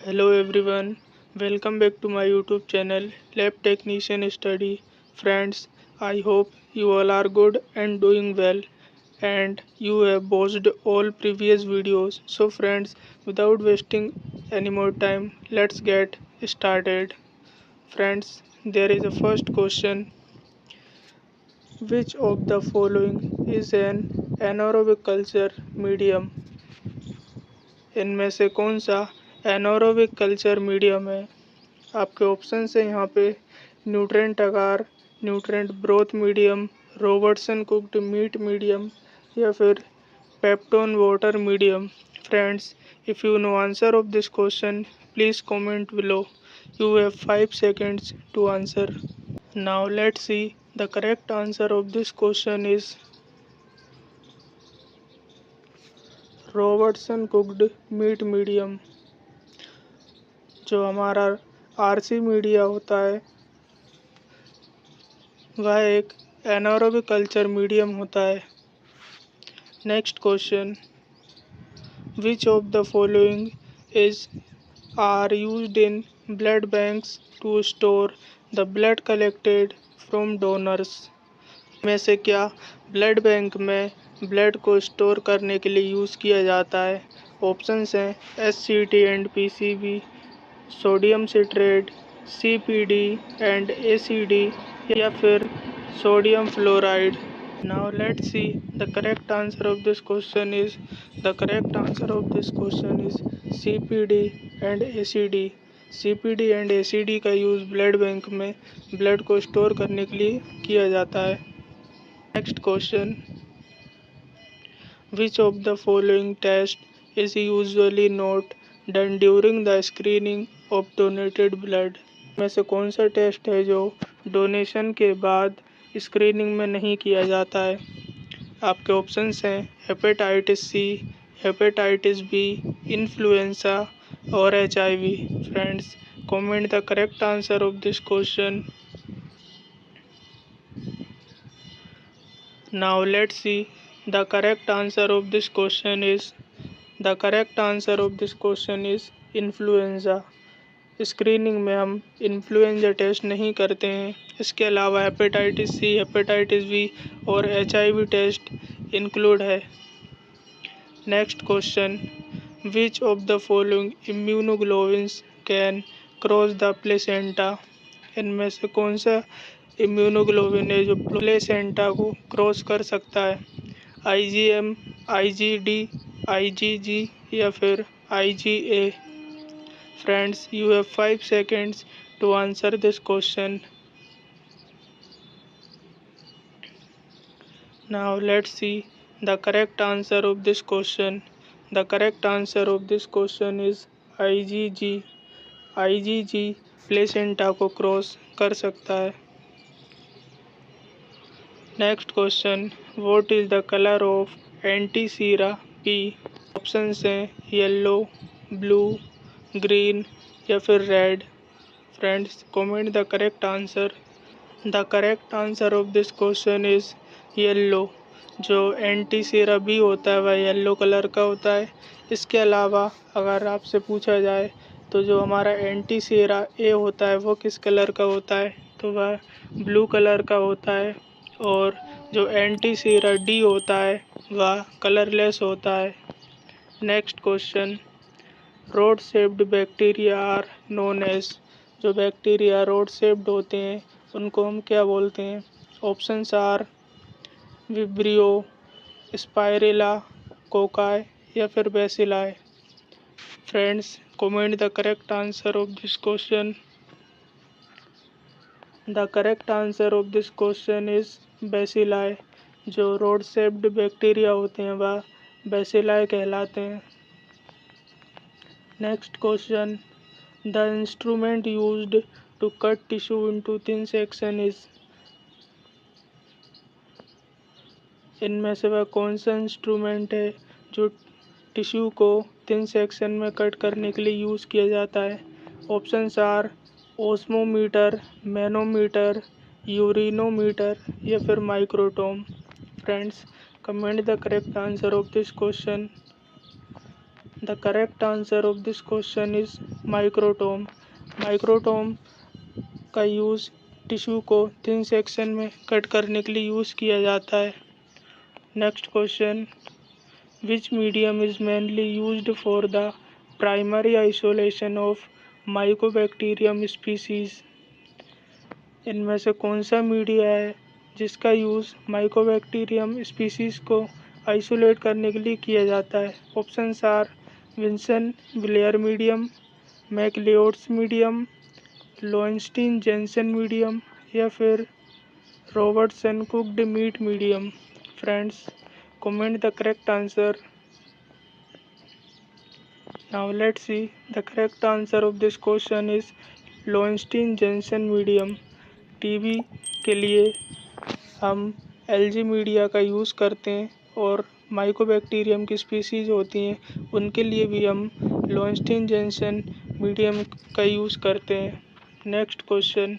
Hello everyone, welcome back to my YouTube channel Lab Technician Study. Friends, I hope you all are good and doing well and you have watched all previous videos. So friends, without wasting any more time, let's get started. Friends, there is a first question. Which of the following is an anaerobic culture medium? इनमें से कौन सा anaerobic culture medium है? आपके option है यहाँ पे nutrient agar, nutrient broth medium, Robertson cooked meat medium या फिर peptone water medium. Friends, if you know answer of this question please comment below. You have 5 seconds to answer. Now let's see the correct answer of this question is Robertson cooked meat medium. जो हमारा RC media होता है वह एक anaerobic culture medium होता है. Next question. Which of the following is are used in blood banks to store the blood collected from donors? में से क्या ब्लड बैंक में ब्लड को स्टोर करने के लिए यूज़ किया जाता है? ऑप्शंस हैं SCT and PCB, sodium citrate, CPD and ACD या फिर sodium fluoride. Now let's see the correct answer of this question is CPD and ACD. CPD and ACD का यूज़ ब्लड बैंक में blood को store करने के लिए किया जाता है. Next question. Which of the following test is usually not done during the screening of donated blood? में से कौन सा टेस्ट है जो डोनेशन के बाद स्क्रीनिंग में नहीं किया जाता है? आपके ऑप्शंस हैं hepatitis C, hepatitis B, influenza और HIV. Friends, comment the correct answer of this question. Now let's see the correct answer of this question is influenza. Screening में हम इन्फ्लुएंजा टेस्ट नहीं करते हैं. इसके अलावा हेपेटाइटिस सी, हेपेटाइटिस बी और HIV test include है. Next question. Which of the following immunoglobins can cross the placenta? इनमें से कौन सा इम्यूनोग्लोबिन है जो प्लेसेंटा को क्रॉस कर सकता है? IgM, IgD, IgG या फिर IgA. Friends, you have 5 seconds to answer this question. Now let's see the correct answer of this question. The correct answer of this question is IgG. IgG placenta को cross कर सकता है. Next question. What is the colour of antisera P? Options हैं yellow, blue, green या फिर red. Friends, comment the correct answer. The correct answer of this question is yellow. जो antisera B होता है वह येलो कलर का होता है. इसके अलावा अगर आपसे पूछा जाए तो जो हमारा एंटीसीरा A होता है वो किस कलर का होता है, तो वह ब्लू कलर का होता है. और जो एंटीसीरा D होता है वह कलरलेस होता है. Next question. Rod shaped bacteria are known as. जो बैक्टीरिया रोड शेप्ड होते हैं उनको हम क्या बोलते हैं? Options are vibrio, spirilla, cocci या फिर bacilli. Friends, comment the correct answer of this question. The correct answer of this question is bacilli. जो रोड शेप्ड बैक्टीरिया होते हैं वह बेसिलाई कहलाते हैं. Next question. The instrument used to cut tissue into thin section is. इनमें से वह कौन सा इंस्ट्रूमेंट है जो टिश्यू को थिन सेक्शन में कट करने के लिए यूज़ किया जाता है? Options are osmometer, manometer, urinometer या फिर microtome. Friends, comment the correct answer of this question. The correct answer of this question is microtome. Microtome का यूज़ टिश्यू को थिन सेक्शन में कट करने के लिए यूज़ किया जाता है। Next question, which medium is mainly used for the primary isolation of Mycobacterium species. इनमें से कौन सा मीडिया है जिसका यूज़ माइकोबैक्टीरियम स्पीसीज को आइसोलेट करने के लिए किया जाता है। Options are Wilson Blair medium, McLeod's medium, Lowenstein Jensen medium या फिर Robertson cooked meat medium. Friends, comment the correct answer. Now let's see the correct answer of this question is Lowenstein Jensen medium. TB के लिए हम LG media का use करते हैं और Mycobacterium की स्पीसीज होती हैं उनके लिए भी हम लोइंस्टीन जेंसन मीडियम का यूज़ करते हैं। Next question,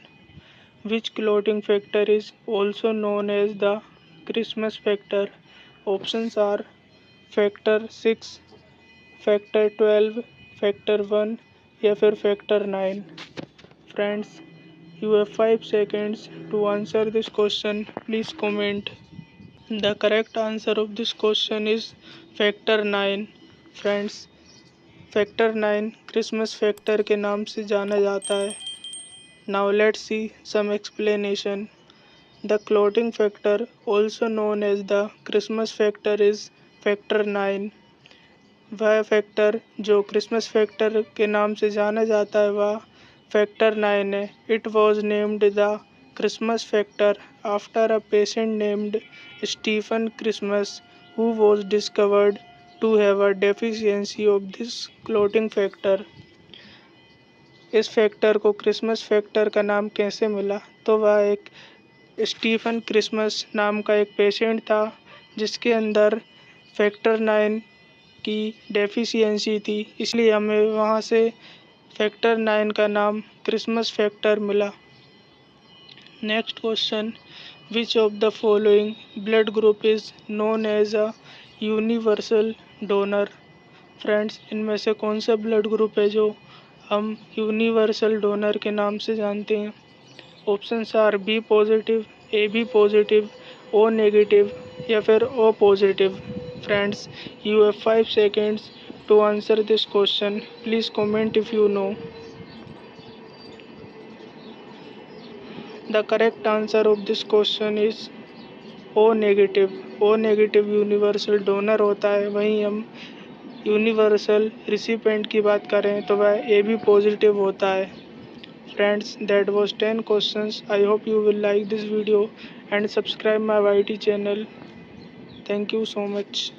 which clotting factor is also known as the Christmas factor. Options are factor 6, factor 12, factor 1 या फिर factor 9। Friends, you have 5 seconds to answer this question. Please comment. The correct answer of this question is factor 9. Friends, factor 9 Christmas factor के नाम से जाना जाता है। Now let's see some explanation. The clotting factor, also known as the Christmas factor, is factor 9. वह factor जो Christmas factor के नाम से जाना जाता है वह फैक्टर 9 है। It was named the Christmas factor after a patient named Stephen Christmas who was discovered to have a deficiency of this clotting factor. इस फैक्टर को क्रिसमस फैक्टर का नाम कैसे मिला? तो वह एक स्टीफन क्रिसमस नाम का एक पेशेंट था जिसके अंदर फैक्टर 9 की डेफिशिएंसी थी, इसलिए हमें वहाँ से फैक्टर 9 का नाम क्रिसमस फैक्टर मिला। Next question, which of the following blood group is known as a universal donor. Friends, इनमें से कौन सा ब्लड ग्रुप है जो हम यूनिवर्सल डोनर के नाम से जानते हैं। Options are B positive, A B positive, O negative या फिर O positive. Friends, you have 5 seconds to answer this question. Please comment if you know. The correct answer of this question is O negative. O negative universal donor होता है। वहीं हम universal recipient की बात करें तो वह ए बी पॉजिटिव होता है। Friends, that was 10 questions. I hope you will like this video and subscribe my YT channel. Thank you so much.